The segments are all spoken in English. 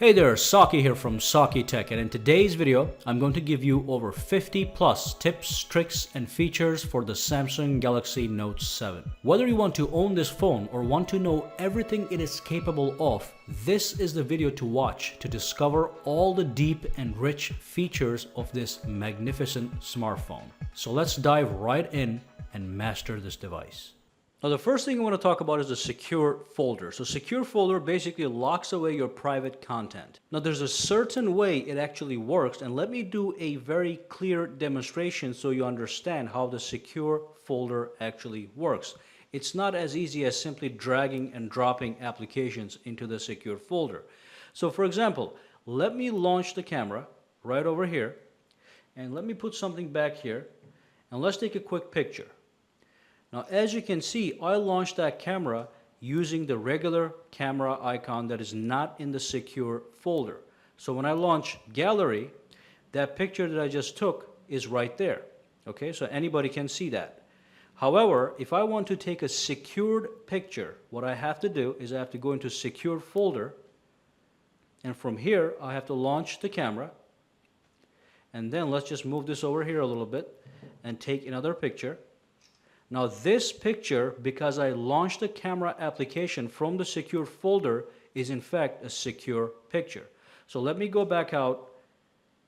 Hey there, Saki here from SakiTech, and in today's video, I'm going to give you over 50 plus tips, tricks, and features for the Samsung Galaxy Note 7. Whether you want to own this phone or want to know everything it is capable of, this is the video to watch to discover all the deep and rich features of this magnificent smartphone. So let's dive right in and master this device. Now the first thing I want to talk about is the secure folder. So secure folder basically locks away your private content. Now there's a certain way it actually works, and let me do a very clear demonstration so you understand how the secure folder actually works. It's not as easy as simply dragging and dropping applications into the secure folder. So for example, let me launch the camera right over here, and let me put something back here, and let's take a quick picture. Now, as you can see, I launched that camera using the regular camera icon that is not in the secure folder. So when I launch gallery, that picture that I just took is right there. Okay, so anybody can see that. However, if I want to take a secured picture, what I have to do is I have to go into secure folder, and from here I have to launch the camera, and then let's just move this over here a little bit and take another picture. Now this picture, because I launched the camera application from the secure folder, is in fact a secure picture. So let me go back out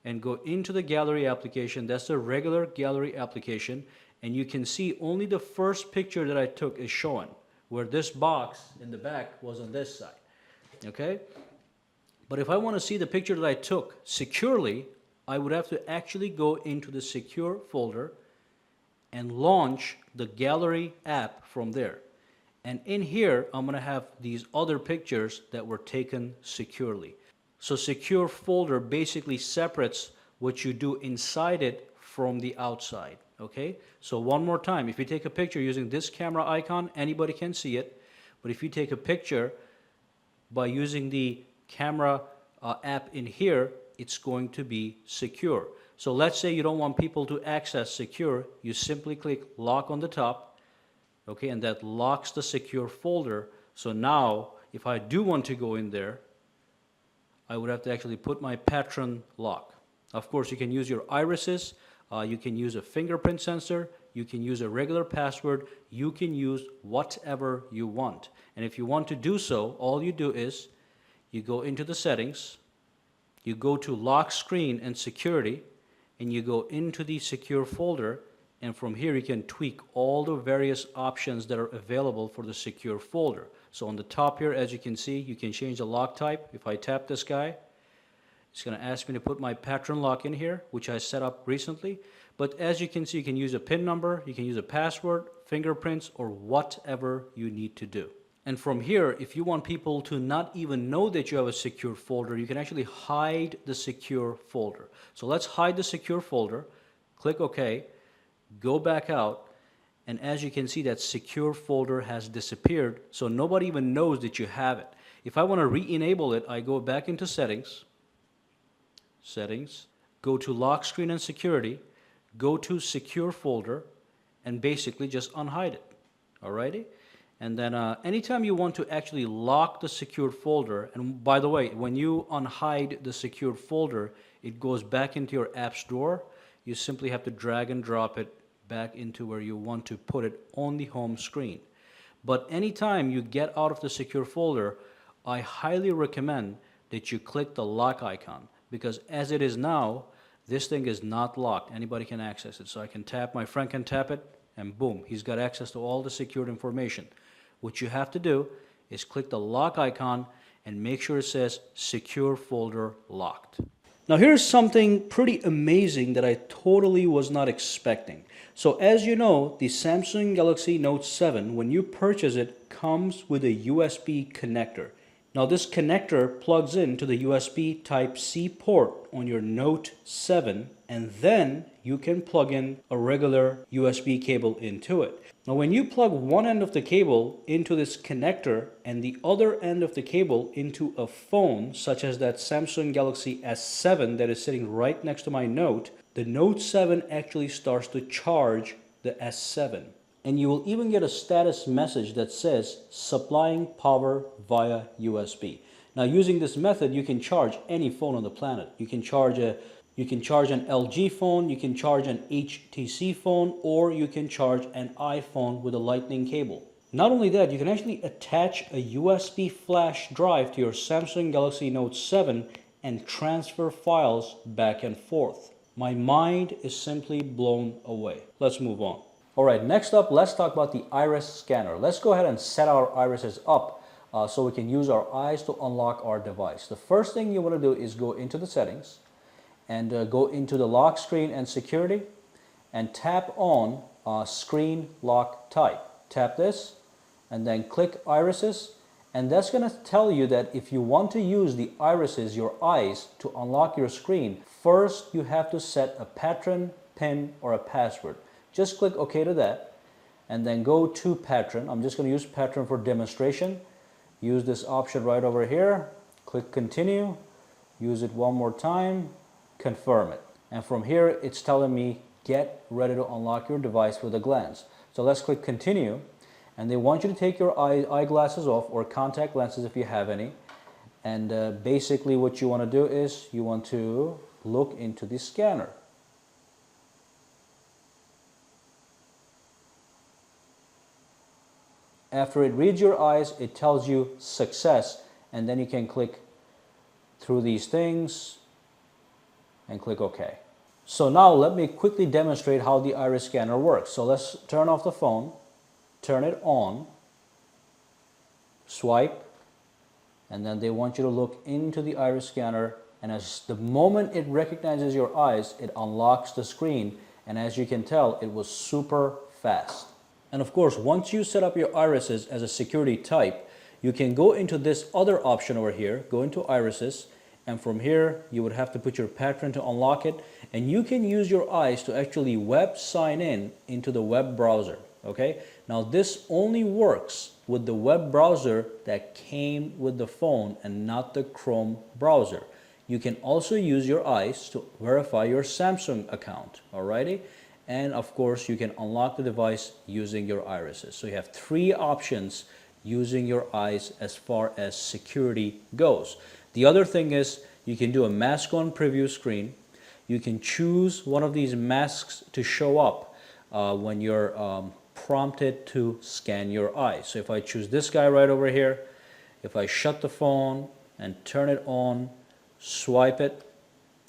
and go into the gallery application. That's the regular gallery application, and you can see only the first picture that I took is showing, where this box in the back was on this side. Okay? But if I want to see the picture that I took securely, I would have to actually go into the secure folder and launch the gallery app from there. And in here, I'm gonna have these other pictures that were taken securely. So secure folder basically separates what you do inside it from the outside, okay? So one more time, if you take a picture using this camera icon, anybody can see it. But if you take a picture by using the camera app in here, it's going to be secure. So let's say you don't want people to access secure, you simply click lock on the top, okay, and that locks the secure folder. So now, if I do want to go in there, I would have to actually put my pattern lock. Of course, you can use your irises, you can use a fingerprint sensor, you can use a regular password, you can use whatever you want. And if you want to do so, all you do is you go into the settings, you go to lock screen and security, and you go into the secure folder, and from here you can tweak all the various options that are available for the secure folder. So on the top here, as you can see, you can change the lock type. If I tap this guy, it's going to ask me to put my pattern lock in here, which I set up recently. But as you can see, you can use a PIN number, you can use a password, fingerprints, or whatever you need to do. And from here, if you want people to not even know that you have a secure folder, you can actually hide the secure folder. So let's hide the secure folder, click OK, go back out, and as you can see, that secure folder has disappeared, so nobody even knows that you have it. If I want to re-enable it, I go back into settings, go to lock screen and security, go to secure folder, and basically just unhide it. Alrighty? And then anytime you want to actually lock the secured folder, and by the way, when you unhide the secured folder, it goes back into your app store. You simply have to drag and drop it back into where you want to put it on the home screen. But anytime you get out of the secure folder, I highly recommend that you click the lock icon, because as it is now, this thing is not locked. Anybody can access it. So I can tap, my friend can tap it, and boom, he's got access to all the secured information. What you have to do is click the lock icon and make sure it says secure folder locked. Now here's something pretty amazing that I totally was not expecting. So as you know, the Samsung Galaxy Note 7, when you purchase it, comes with a USB connector. Now this connector plugs into the USB Type-C port on your Note 7, and then you can plug in a regular USB cable into it. Now when you plug one end of the cable into this connector and the other end of the cable into a phone, such as that Samsung Galaxy S7 that is sitting right next to my Note, the Note 7 actually starts to charge the S7. And you will even get a status message that says supplying power via USB. Now using this method, you can charge any phone on the planet. You can charge an LG phone, you can charge an HTC phone, or you can charge an iPhone with a lightning cable. Not only that, you can actually attach a USB flash drive to your Samsung Galaxy Note 7 and transfer files back and forth. My mind is simply blown away. Let's move on. All right, next up, let's talk about the iris scanner. Let's go ahead and set our irises up so we can use our eyes to unlock our device. The first thing you want to do is go into the settings and go into the lock screen and security and tap on screen lock type. Tap this and then click irises, and that's going to tell you that if you want to use the irises, your eyes, to unlock your screen, first you have to set a pattern, PIN, or a password. Just click OK to that and then go to pattern. I'm just going to use pattern for demonstration. Use this option right over here, click continue, use it one more time, confirm it. And from here it's telling me get ready to unlock your device with a glance. So let's click continue, and they want you to take your eyeglasses off, or contact lenses if you have any. And basically what you want to do is you want to look into the scanner. After it reads your eyes, it tells you success, and then you can click through these things and click OK. So now let me quickly demonstrate how the iris scanner works. So let's turn off the phone, turn it on, swipe, and then they want you to look into the iris scanner, and as the moment it recognizes your eyes, it unlocks the screen, and as you can tell, it was super fast. And of course, once you set up your irises as a security type, you can go into this other option over here, go into irises, and from here you would have to put your pattern to unlock it, and you can use your eyes to actually web sign in into the web browser. Okay, now this only works with the web browser that came with the phone and not the Chrome browser. You can also use your eyes to verify your Samsung account. Alrighty. And of course, you can unlock the device using your irises. So you have three options using your eyes as far as security goes. The other thing is you can do a mask on preview screen. You can choose one of these masks to show up when you're prompted to scan your eyes. So if I choose this guy right over here, if I shut the phone and turn it on, swipe it,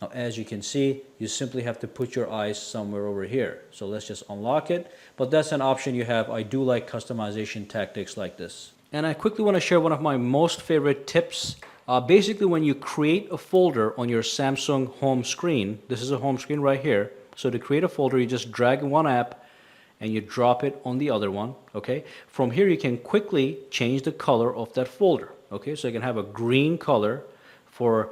now, as you can see, you simply have to put your eyes somewhere over here. So let's just unlock it. But that's an option you have. I do like customization tactics like this. And I quickly want to share one of my most favorite tips. Basically, when you create a folder on your Samsung home screen, this is a home screen right here. So to create a folder, you just drag one app and you drop it on the other one. Okay. From here, you can quickly change the color of that folder. Okay. So you can have a green color for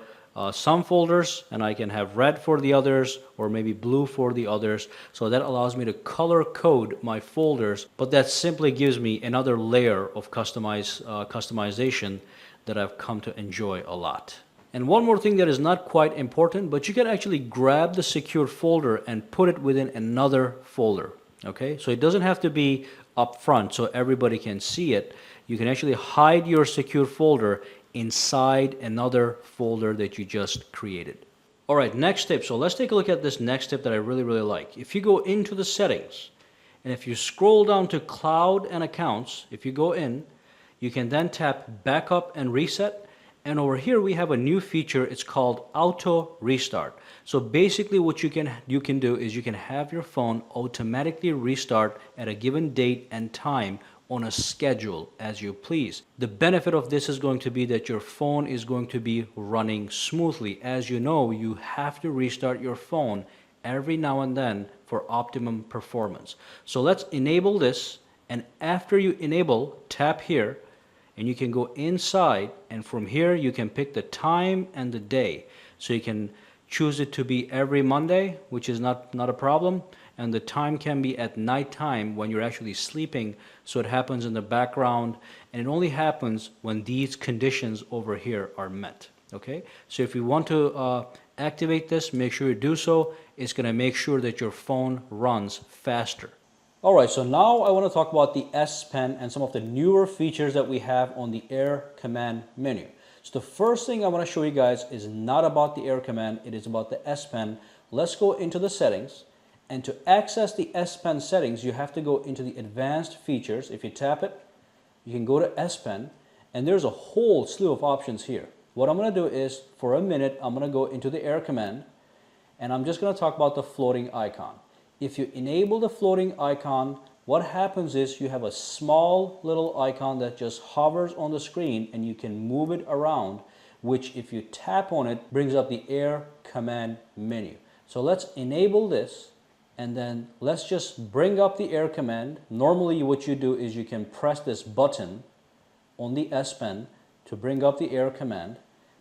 some folders, and I can have red for the others, or maybe blue for the others. So that allows me to color code my folders, but that simply gives me another layer of customization that I've come to enjoy a lot. And one more thing that is not quite important, but you can actually grab the secure folder and put it within another folder. Okay, so it doesn't have to be up front so everybody can see it. You can actually hide your secure folder inside another folder that you just created. All right, next tip. So let's take a look at this next tip that I really like. If you go into the settings, and if you scroll down to cloud and accounts, if you go in, you can then tap backup and reset. And over here we have a new feature. It's called auto restart. So basically what you can do is you can have your phone automatically restart at a given date and time on a schedule as you please. The benefit of this is going to be that your phone is going to be running smoothly. As you know, you have to restart your phone every now and then for optimum performance. So let's enable this, and after you enable, tap here, and you can go inside, and from here you can pick the time and the day. So you can choose it to be every Monday, which is not a problem. And the time can be at nighttime when you're actually sleeping, so it happens in the background, and it only happens when these conditions over here are met. Okay, so if you want to activate this, make sure you do so. It's going to make sure that your phone runs faster. All right, so now I want to talk about the S Pen and some of the newer features that we have on the Air Command menu. So the first thing I want to show you guys is not about the Air command, it is about the S Pen. Let's go into the settings, and to access the S Pen settings, you have to go into the advanced features. If you tap it, you can go to S Pen, and there's a whole slew of options here. What I'm going to do is, for a minute, I'm going to go into the Air command, and I'm just going to talk about the floating icon. If you enable the floating icon, what happens is you have a small little icon that just hovers on the screen and you can move it around, which if you tap on it, brings up the Air command menu. So let's enable this, and then let's just bring up the Air command. Normally what you do is you can press this button on the S Pen to bring up the Air command,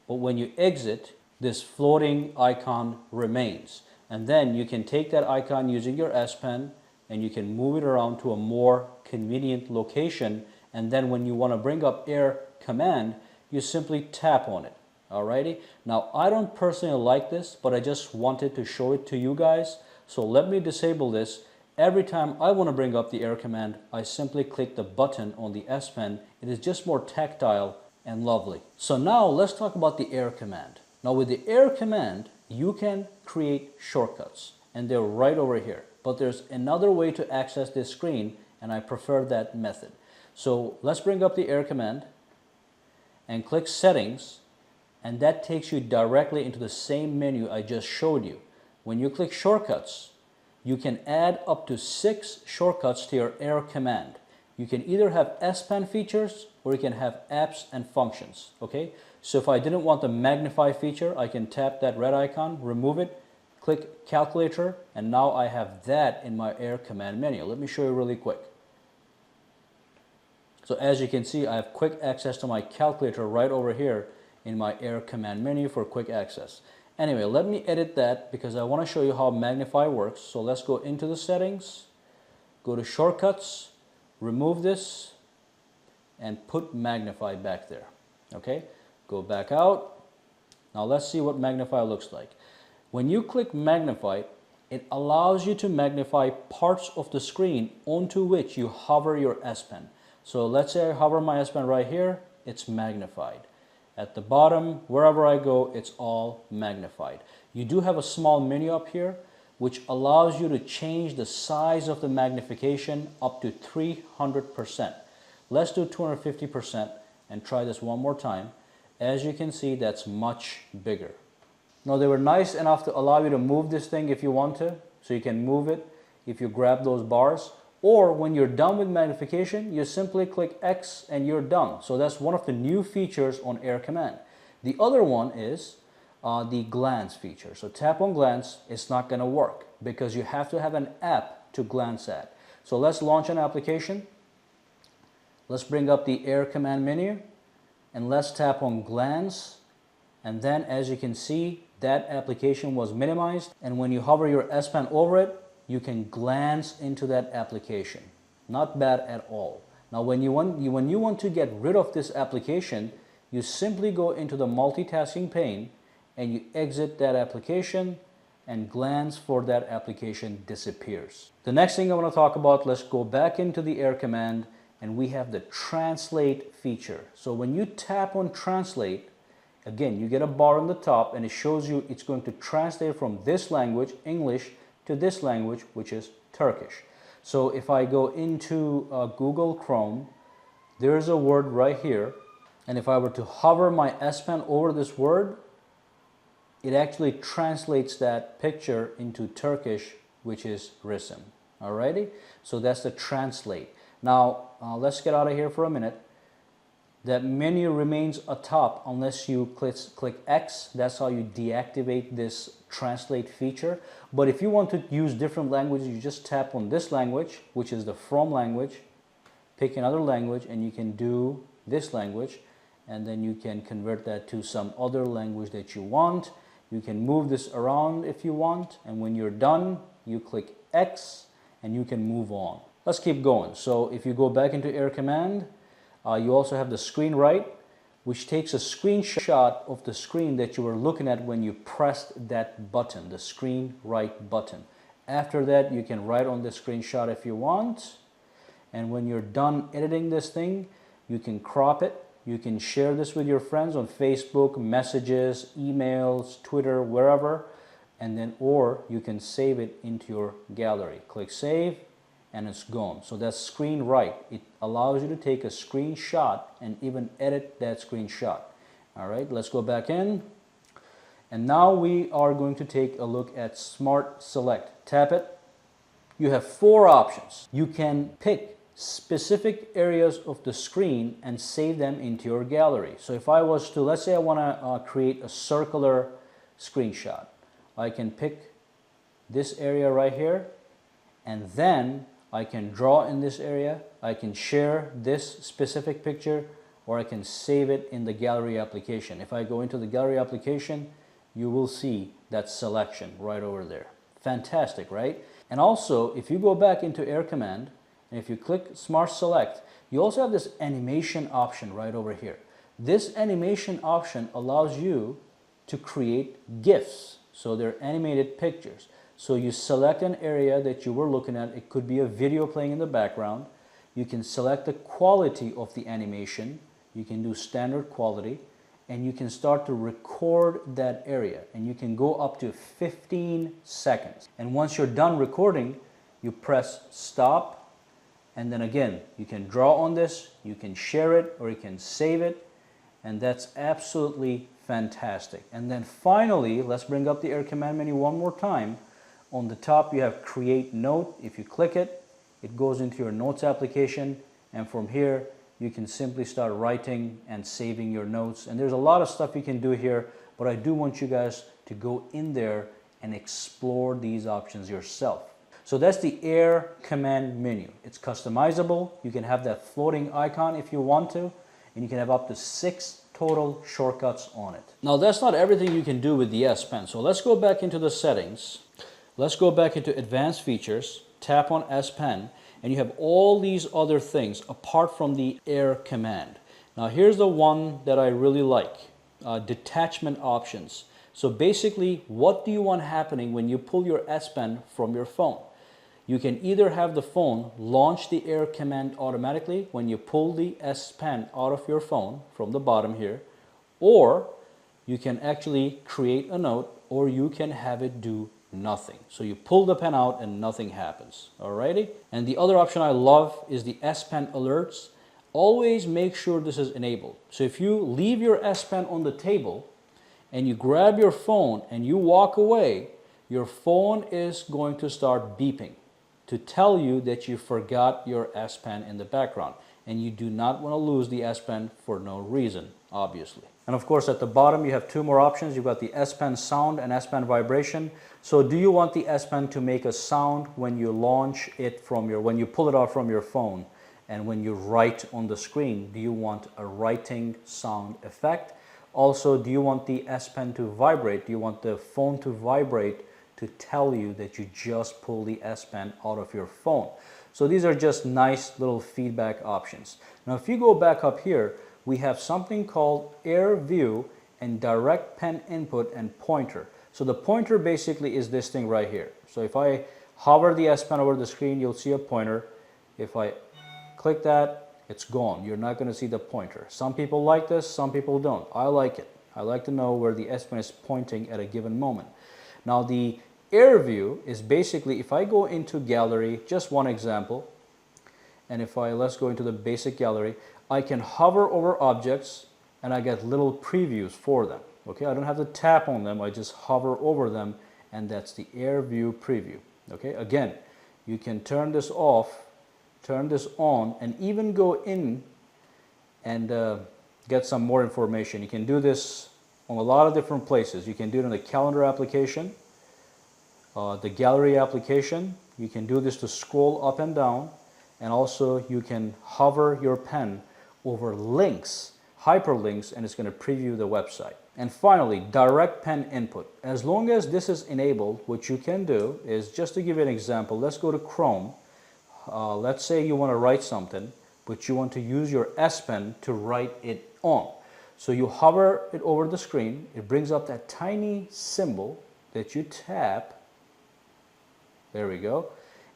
but when you exit, this floating icon remains. And then you can take that icon using your S Pen and you can move it around to a more convenient location, and then when you want to bring up Air command, you simply tap on it. Alrighty, now I don't personally like this, but I just wanted to show it to you guys. So let me disable this. Every time I want to bring up the Air command, I simply click the button on the S Pen. It is just more tactile and lovely. So now let's talk about the Air command. Now with the Air command, you can create shortcuts, and they're right over here. But there's another way to access this screen, and I prefer that method. So let's bring up the Air command and click settings, and that takes you directly into the same menu I just showed you. When you click shortcuts, you can add up to 6 shortcuts to your Air command. You can either have S Pen features or you can have apps and functions. Okay, so if I didn't want the magnify feature, I can tap that red icon, remove it, click calculator, and now I have that in my Air command menu. Let me show you really quick. So as you can see, I have quick access to my calculator right over here in my Air command menu for quick access. Anyway, let me edit that because I want to show you how magnify works. So let's go into the settings, go to shortcuts, remove this, and put magnify back there. Okay, go back out. Now let's see what magnify looks like. When you click magnify, it allows you to magnify parts of the screen onto which you hover your S Pen. So let's say I hover my S Pen right here, it's magnified. At the bottom, wherever I go, it's all magnified. You do have a small menu up here, which allows you to change the size of the magnification up to 300%. Let's do 250% and try this one more time. As you can see, that's much bigger. Now they were nice enough to allow you to move this thing if you want to, so you can move it if you grab those bars, or when you're done with magnification, you simply click X and you're done. So that's one of the new features on Air command. The other one is the glance feature. So tap on glance, it's not going to work because you have to have an app to glance at. So let's launch an application. Let's bring up the Air command menu and let's tap on glance, and then as you can see, that application was minimized, and when you hover your S Pen over it, you can glance into that application. Not bad at all. Now when you want to get rid of this application, you simply go into the multitasking pane and you exit that application, and glance for that application disappears. The next thing I want to talk about, let's go back into the Air command, and we have the translate feature. So when you tap on translate, again, you get a bar on the top and it shows you it's going to translate from this language, English, to this language, which is Turkish. So if I go into Google Chrome, there's a word right here, and if I were to hover my S Pen over this word, it actually translates that picture into Turkish, which is resim. Alrighty, so that's the translate. Now let's get out of here for a minute. That menu remains atop unless you click X. That's how you deactivate this translate feature. But if you want to use different languages, you just tap on this language, which is the from language, pick another language, and you can do this language, and then you can convert that to some other language that you want. You can move this around if you want, and when you're done, you click X and you can move on. Let's keep going. So if you go back into Air command, you also have the screen right, which takes a screenshot of the screen that you were looking at when you pressed that button, the screen right button. After that, you can write on the screenshot if you want. And when you're done editing this thing, you can crop it You can share this with your friends on Facebook, messages, emails, Twitter, wherever, and then or you can save it into your gallery. Click save and it's gone. So that's screen write. It allows you to take a screenshot and even edit that screenshot. All right, let's go back in. And now we are going to take a look at Smart Select. Tap it. You have 4 options. You can pick specific areas of the screen and save them into your gallery. So if I was to, let's say I want to create a circular screenshot. I can pick this area right here, and then I can draw in this area. I can share this specific picture, or I can save it in the gallery application. If I go into the gallery application, you will see that selection right over there. Fantastic, right? And also, if you go back into Air Command, and if you click Smart Select, you also have this animation option right over here. This animation option allows you to create GIFs. So they're animated pictures. So you select an area that you were looking at. It could be a video playing in the background. You can select the quality of the animation. You can do standard quality. And you can start to record that area. And you can go up to 15 seconds. And once you're done recording, you press stop. And then again, you can draw on this, you can share it, or you can save it. And that's absolutely fantastic. And then finally, let's bring up the Air Command menu one more time. On the top, you have Create Note. If you click it, it goes into your Notes application. And from here, you can simply start writing and saving your notes. And there's a lot of stuff you can do here, but I do want you guys to go in there and explore these options yourself. So that's the Air Command menu. It's customizable. You can have that floating icon if you want to, and you can have up to 6 total shortcuts on it. Now that's not everything you can do with the S Pen. So let's go back into the settings. Let's go back into advanced features, tap on S Pen, and you have all these other things apart from the Air Command. Now here's the one that I really like, detachment options. So basically, what do you want happening when you pull your S Pen from your phone? You can either have the phone launch the Air Command automatically when you pull the S Pen out of your phone from the bottom here, or you can actually create a note, or you can have it do nothing. So you pull the pen out and nothing happens. Alrighty? And the other option I love is the S Pen alerts. Always make sure this is enabled. So if you leave your S Pen on the table and you grab your phone and you walk away, your phone is going to start beeping to tell you that you forgot your S Pen in the background. And you do not want to lose the S Pen for no reason, obviously. And of course, at the bottom, you have 2 more options. You've got the S Pen sound and S Pen vibration. So do you want the S Pen to make a sound when you launch it from when you pull it out from your phone, and when you write on the screen, do you want a writing sound effect? Also, do you want the S Pen to vibrate? Do you want the phone to vibrate to tell you that you just pulled the S Pen out of your phone? So these are just nice little feedback options. Now, if you go back up here, we have something called Air View and Direct Pen Input and Pointer. So the pointer basically is this thing right here. So if I hover the S Pen over the screen, you'll see a pointer. If I click that, it's gone. You're not going to see the pointer. Some people like this, some people don't. I like it. I like to know where the S Pen is pointing at a given moment. Now the Air View is basically, if I go into gallery, just one example, and if let's go into the basic gallery, I can hover over objects and I get little previews for them. Okay, I don't have to tap on them, I just hover over them, and that's the Air View preview. Okay, again, you can turn this off, turn this on, and even go in and get some more information. You can do this on a lot of different places. You can do it in the calendar application, the gallery application. You can do this to scroll up and down, and also you can hover your pen over links, hyperlinks, and it's going to preview the website. And finally, direct pen input. As long as this is enabled, what you can do is, just to give you an example, let's go to Chrome. Let's say you want to write something, but you want to use your S Pen to write it on. So you hover it over the screen, it brings up that tiny symbol that you tap. There we go.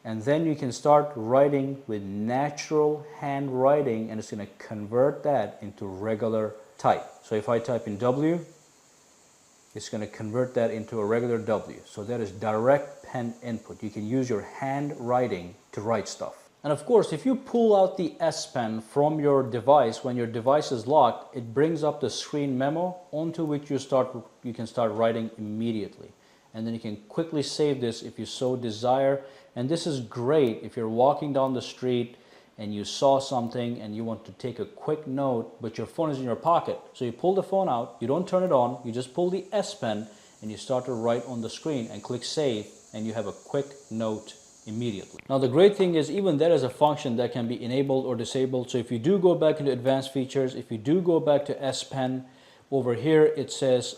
And then you can start writing with natural handwriting, and it's going to convert that into regular type. So if I type in W, it's going to convert that into a regular W. So that is direct pen input. You can use your handwriting to write stuff. And of course, if you pull out the S Pen from your device, when your device is locked, it brings up the screen memo onto which you can start writing immediately. And then you can quickly save this if you so desire. And this is great if you're walking down the street and you saw something and you want to take a quick note, but your phone is in your pocket. So you pull the phone out, you don't turn it on, you just pull the S Pen and you start to write on the screen and click save, and you have a quick note immediately. Now the great thing is, even there is a function that can be enabled or disabled. So if you do go back into advanced features, if you do go back to S Pen, over here it says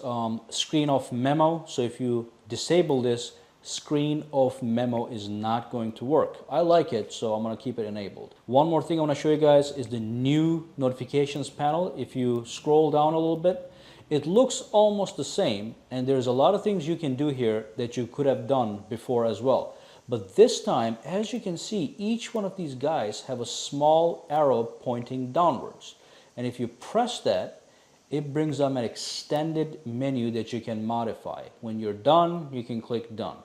screen off memo. So if you disable this, screen off memo is not going to work. I like it, so I'm going to keep it enabled. One more thing I want to show you guys is the new notifications panel. If you scroll down a little bit, it looks almost the same, and there's a lot of things you can do here that you could have done before as well. But this time, as you can see, each one of these guys have a small arrow pointing downwards. And if you press that, it brings up an extended menu that you can modify. When you're done, you can click done.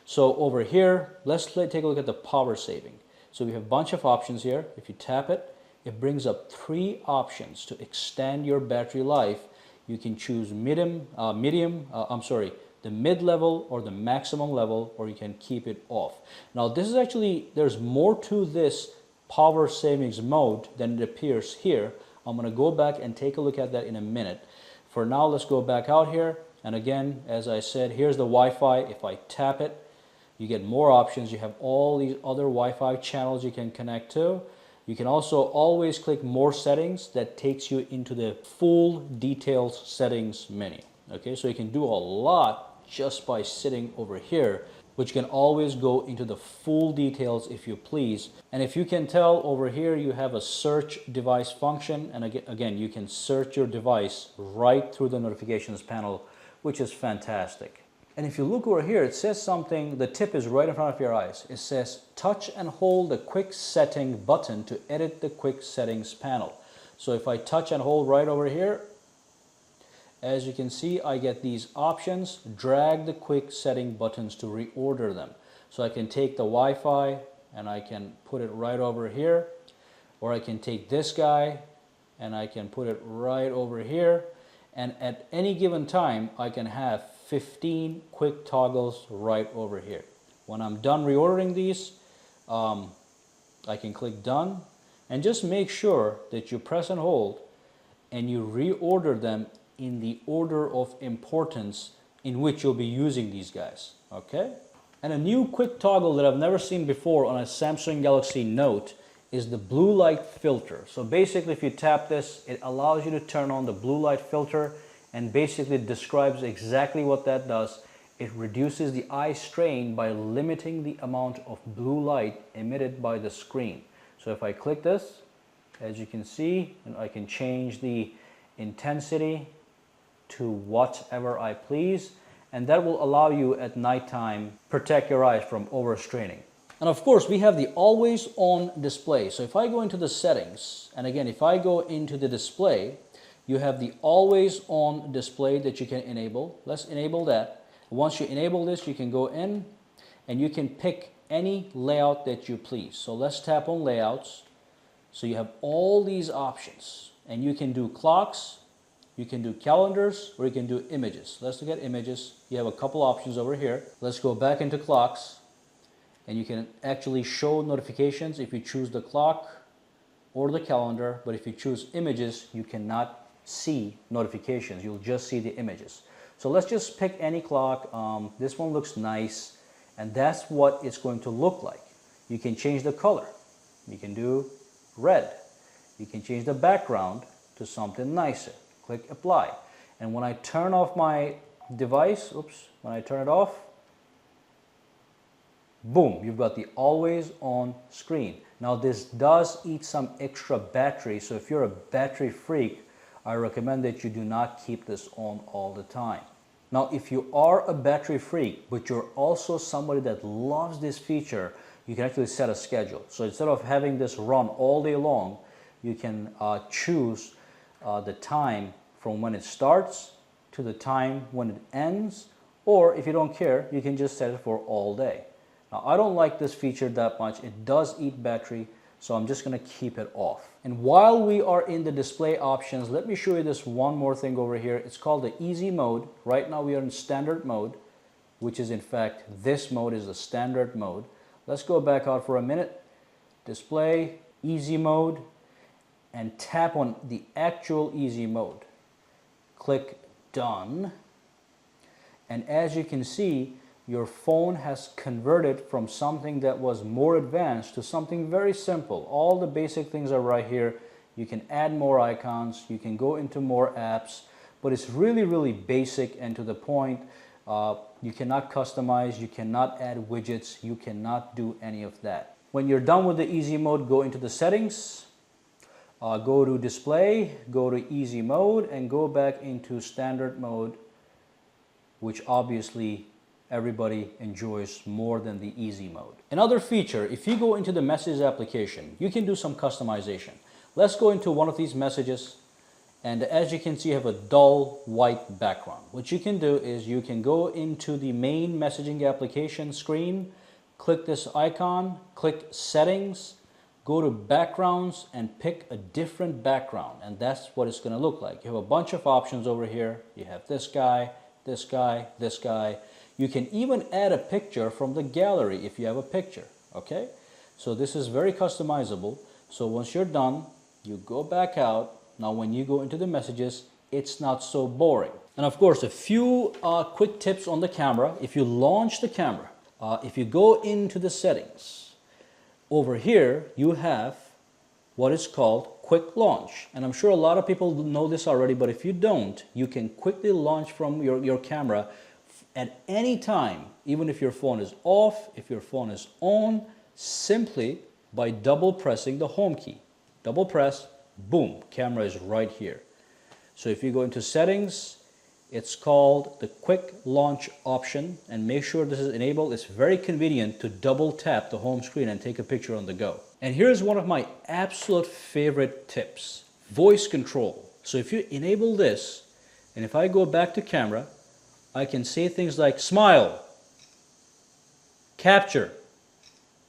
So over here, let's take a look at the power saving. So we have a bunch of options here. If you tap it, it brings up 3 options to extend your battery life. You can choose the mid-level or the maximum level, or you can keep it off. Now this is actually, there's more to this power savings mode than it appears here. I'm going to go back and take a look at that in a minute. For now, let's go back out here. And again, as I said, here's the Wi-Fi. If I tap it, you get more options. You have all these other Wi-Fi channels you can connect to. You can also always click more settings. That takes you into the full details settings menu. Okay, so you can do a lot just by sitting over here, which can always go into the full details if you please. And if you can tell, over here you have a search device function, and again you can search your device right through the notifications panel, which is fantastic. And if you look over here, it says something, the tip is right in front of your eyes. It says touch and hold the quick setting button to edit the quick settings panel. So if I touch and hold right over here, as you can see, I get these options. Drag the quick setting buttons to reorder them. So I can take the Wi-Fi and I can put it right over here, or I can take this guy and I can put it right over here, and at any given time I can have 15 quick toggles right over here. When I'm done reordering these, I can click done, and just make sure that you press and hold and you reorder them in the order of importance in which you'll be using these guys. Okay? And a new quick toggle that I've never seen before on a Samsung Galaxy Note is the blue light filter. So basically, if you tap this, it allows you to turn on the blue light filter, and basically it describes exactly what that does. It reduces the eye strain by limiting the amount of blue light emitted by the screen. So if I click this, as you can see, and I can change the intensity to whatever I please, and that will allow you at nighttime protect your eyes from overstraining. And of course, we have the always on display. So if I go into the settings, and again, if I go into the display, you have the always on display that you can enable. Let's enable that. Once you enable this, you can go in and you can pick any layout that you please. So let's tap on layouts. So you have all these options, and you can do clocks, you can do calendars, or you can do images. Let's look at images. You have a couple options over here. Let's go back into clocks, and you can actually show notifications if you choose the clock or the calendar, but if you choose images, you cannot see notifications. You'll just see the images. So let's just pick any clock. This one looks nice, and that's what it's going to look like. You can change the color. You can do red. You can change the background to something nicer. Click apply. And when I turn off my device, when I turn it off, boom, you've got the always on screen. Now this does eat some extra battery, so if you're a battery freak, I recommend that you do not keep this on all the time. Now, if you are a battery freak, but you're also somebody that loves this feature, you can actually set a schedule. So instead of having this run all day long, you can choose the time from when it starts to the time when it ends, or if you don't care, you can just set it for all day. Now, I don't like this feature that much. It does eat battery, so I'm just going to keep it off. And while we are in the display options, let me show you this one more thing over here. It's called the easy mode. Right now we are in standard mode, which is in fact, this mode is the standard mode. Let's go back out for a minute. Display, easy mode, and tap on the actual easy mode. Click done. And as you can see, your phone has converted from something that was more advanced to something very simple. All the basic things are right here. You can add more icons, you can go into more apps, but it's really, really basic and to the point. You cannot customize, you cannot add widgets, you cannot do any of that. When you're done with the easy mode, go into the settings, go to display, go to easy mode, and go back into standard mode, which obviously everybody enjoys more than the easy mode. Another feature, if you go into the messages application, you can do some customization. Let's go into one of these messages, and as you can see, you have a dull white background. What you can do is you can go into the main messaging application screen, click this icon, click settings, go to backgrounds, and pick a different background, and that's what it's going to look like. You have a bunch of options over here. You have this guy, this guy, this guy. You can even add a picture from the gallery if you have a picture, okay? So this is very customizable. So once you're done, you go back out. Now when you go into the messages, it's not so boring. And of course, a few quick tips on the camera. If you launch the camera, if you go into the settings, over here you have what is called quick launch. And I'm sure a lot of people know this already, but if you don't, you can quickly launch from your camera at any time, even if your phone is off, if your phone is on, simply by double pressing the home key. Double press, boom, camera is right here. So if you go into settings, it's called the quick launch option, and make sure this is enabled. It's very convenient to double tap the home screen and take a picture on the go. And here's one of my absolute favorite tips, voice control. So if you enable this, and if I go back to camera, I can say things like smile, capture,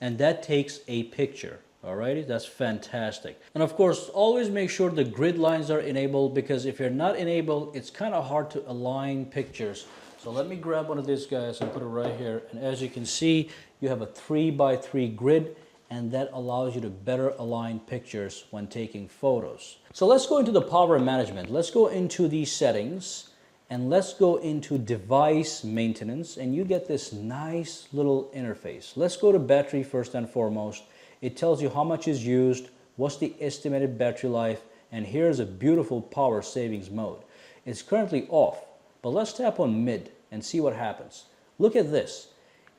and that takes a picture. Alrighty, that's fantastic. And of course, always make sure the grid lines are enabled, because if you're not enabled, it's kind of hard to align pictures. So let me grab one of these guys and put it right here. And as you can see, you have a 3x3 grid, and that allows you to better align pictures when taking photos. So let's go into the power management. Let's go into these settings. And let's go into device maintenance, and you get this nice little interface. Let's go to battery first and foremost. It tells you how much is used, what's the estimated battery life, and here's a beautiful power savings mode. It's currently off, but let's tap on mid and see what happens. Look at this.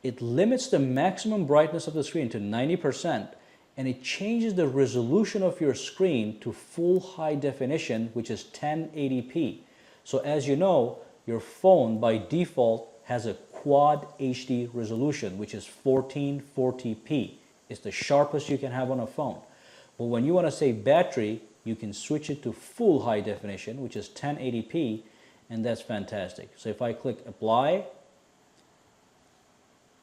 It limits the maximum brightness of the screen to 90%, and it changes the resolution of your screen to full high definition, which is 1080p. So as you know, your phone by default has a quad HD resolution, which is 1440p. It's the sharpest you can have on a phone. But when you want to save battery, you can switch it to full high definition, which is 1080p, and that's fantastic. So if I click apply,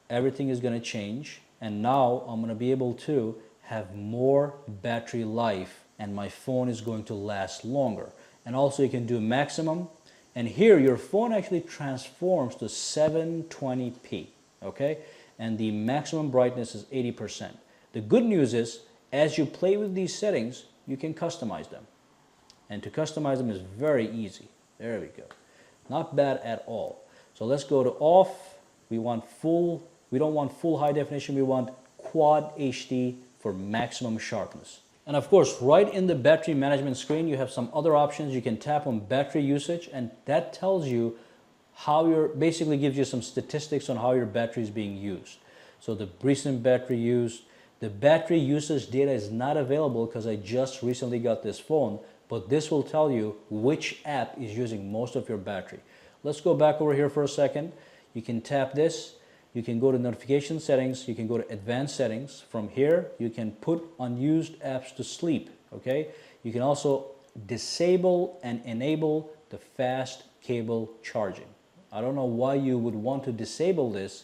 everything is going to change, and now I'm going to be able to have more battery life, and my phone is going to last longer. And also you can do maximum, and here your phone actually transforms to 720p, okay? And the maximum brightness is 80%. The good news is, as you play with these settings, you can customize them. And to customize them is very easy. There we go. Not bad at all. So let's go to off. We don't want full high definition, we want quad HD for maximum sharpness. And of course, right in the battery management screen, you have some other options. You can tap on battery usage, and that tells you how basically gives you some statistics on how your battery is being used. So the recent battery use, the battery usage data is not available because I just recently got this phone, but this will tell you which app is using most of your battery. Let's go back over here for a second. You can tap this. You can go to notification settings. You can go to advanced settings. From here, you can put unused apps to sleep. Okay. You can also disable and enable the fast cable charging. I don't know why you would want to disable this,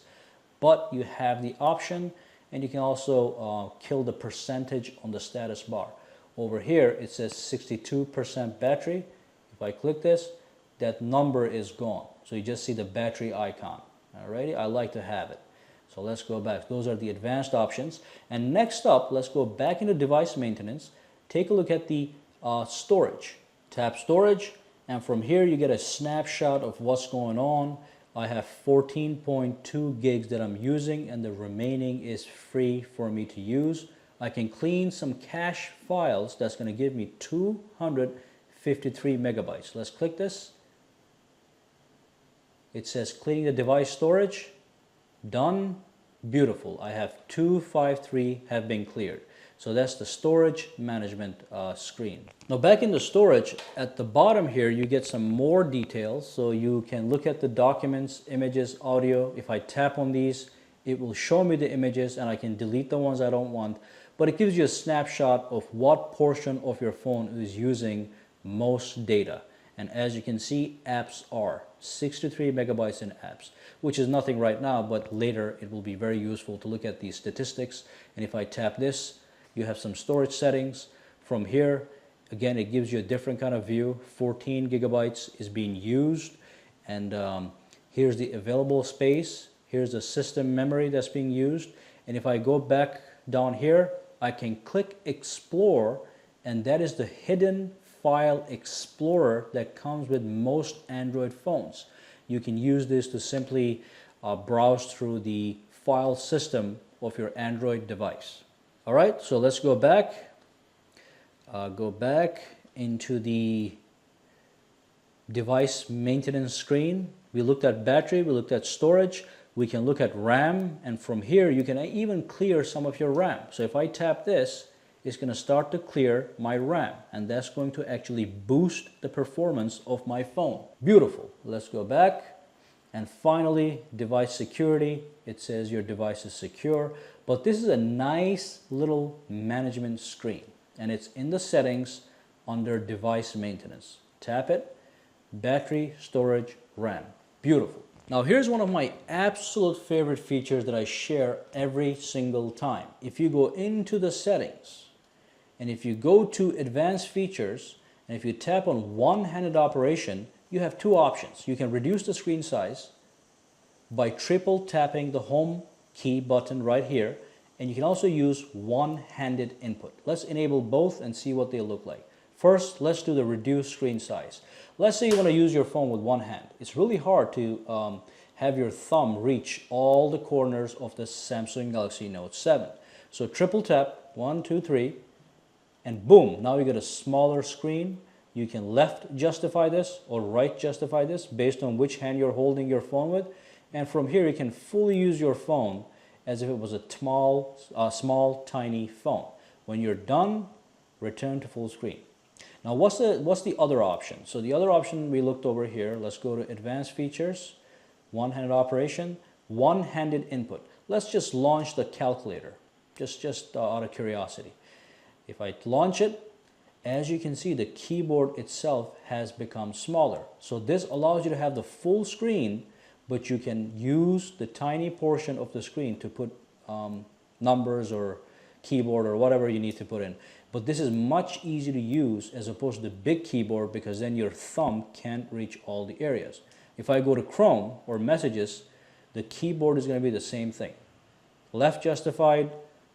but you have the option, and you can also kill the percentage on the status bar. Over here, it says 62% battery. If I click this, that number is gone. So you just see the battery icon. Alrighty, I like to have it. So let's go back. Those are the advanced options. And next up, let's go back into device maintenance. Take a look at the storage. Tap storage, and from here you get a snapshot of what's going on. I have 14.2 gigs that I'm using, and the remaining is free for me to use. I can clean some cache files. That's going to give me 253 megabytes. Let's click this. It says cleaning the device storage. Done. Beautiful. I have 253 have been cleared. So that's the storage management screen. Now back in the storage, at the bottom here, you get some more details. So you can look at the documents, images, audio. If I tap on these, it will show me the images, and I can delete the ones I don't want. But it gives you a snapshot of what portion of your phone is using most data. And as you can see, apps are 63 megabytes in apps, which is nothing right now, but later it will be very useful to look at these statistics. And if I tap this, you have some storage settings. From here, again, it gives you a different kind of view. 14 gigabytes is being used, and here's the available space. Here's the system memory that's being used. And if I go back down here, I can click Explore, and that is the hidden file explorer that comes with most Android phones. You can use this to simply browse through the file system of your Android device. All right, so let's go back. Go back into the device maintenance screen. We looked at battery, we looked at storage. We can look at RAM, and from here you can even clear some of your RAM. So if I tap this, it's going to start to clear my RAM, and that's going to actually boost the performance of my phone. Beautiful. Let's go back. And finally, device security. It says your device is secure, but this is a nice little management screen, and it's in the settings under device maintenance. Tap it, battery, storage, RAM. Beautiful. Now here's one of my absolute favorite features that I share every single time. If you go into the settings, and if you go to advanced features, and if you tap on one-handed operation, you have two options. You can reduce the screen size by triple tapping the home key button right here, and you can also use one-handed input. Let's enable both and see what they look like. First, let's do the reduce screen size. Let's say you want to use your phone with one hand. It's really hard to have your thumb reach all the corners of the Samsung Galaxy Note 7. So triple tap, 1, 2, 3, and boom, now you get a smaller screen. You can left justify this or right justify this based on which hand you're holding your phone with. And from here, you can fully use your phone as if it was a small, tiny phone. When you're done, return to full screen. Now, what's the other option? So the other option we looked over here, let's go to advanced features, one-handed operation, one-handed input. Let's just launch the calculator, just out of curiosity. If I launch it, as you can see, the keyboard itself has become smaller. So this allows you to have the full screen, but you can use the tiny portion of the screen to put numbers or keyboard or whatever you need to put in. But this is much easier to use as opposed to the big keyboard, because then your thumb can't reach all the areas. If I go to Chrome or Messages, the keyboard is going to be the same thing. Left justified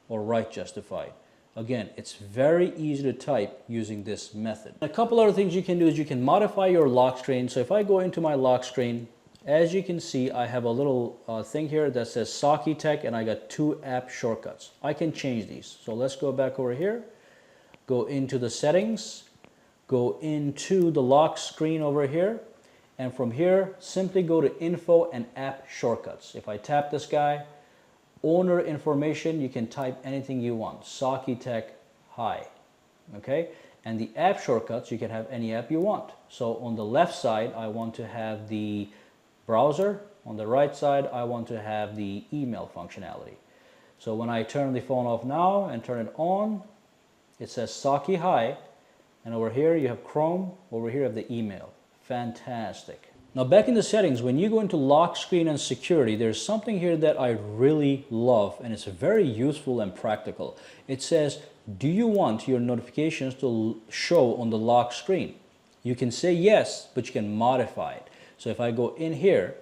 or right justified. Again, it's very easy to type using this method. A couple other things you can do is you can modify your lock screen. So if I go into my lock screen, as you can see, I have a little thing here that says sakitech, and I got 2 app shortcuts. I can change these. So let's go back over here, go into the settings, go into the lock screen over here, and from here, simply go to info and app shortcuts. If I tap this guy, owner information, you can type anything you want. sakitech hi. Okay? And the app shortcuts, you can have any app you want. So on the left side, I want to have the browser. On the right side, I want to have the email functionality. So when I turn the phone off now and turn it on, it says Saki Hi. And over here you have Chrome, over here you have the email. Fantastic. Now back in the settings, when you go into lock screen and security, there's something here that I really love, and it's very useful and practical. It says, do you want your notifications to show on the lock screen? You can say yes, but you can modify it. So if I go in here,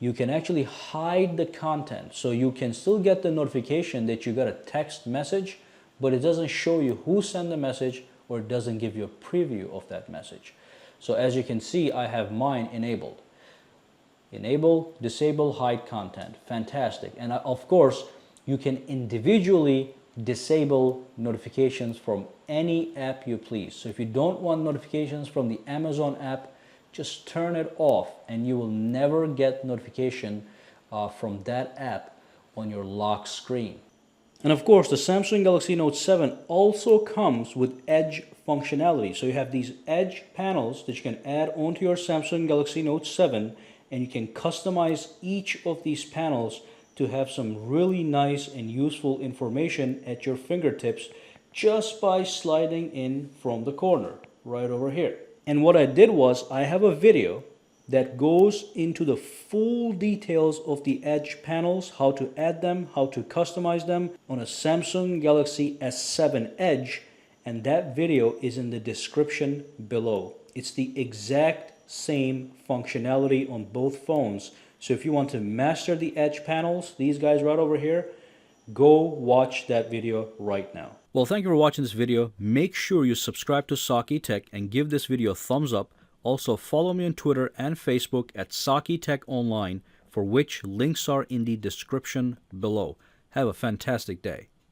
you can actually hide the content. So you can still get the notification that you got a text message, but it doesn't show you who sent the message, or it doesn't give you a preview of that message. So as you can see, I have mine enabled. Enable, disable, hide content. Fantastic. And of course, you can individually disable notifications from any app you please. So if you don't want notifications from the Amazon app, just turn it off and you will never get notification from that app on your lock screen. And of course, the Samsung Galaxy Note 7 also comes with Edge functionality. So you have these Edge panels that you can add onto your Samsung Galaxy Note 7, and you can customize each of these panels to have some really nice and useful information at your fingertips just by sliding in from the corner right over here. And what I did was, I have a video that goes into the full details of the Edge panels, how to add them, how to customize them on a Samsung Galaxy S7 Edge, and that video is in the description below. It's the exact same functionality on both phones. So if you want to master the Edge panels, these guys right over here, go watch that video right now. Well, thank you for watching this video. Make sure you subscribe to sakitech and give this video a thumbs up. Also, follow me on Twitter and Facebook at sakitech Online, for which links are in the description below. Have a fantastic day.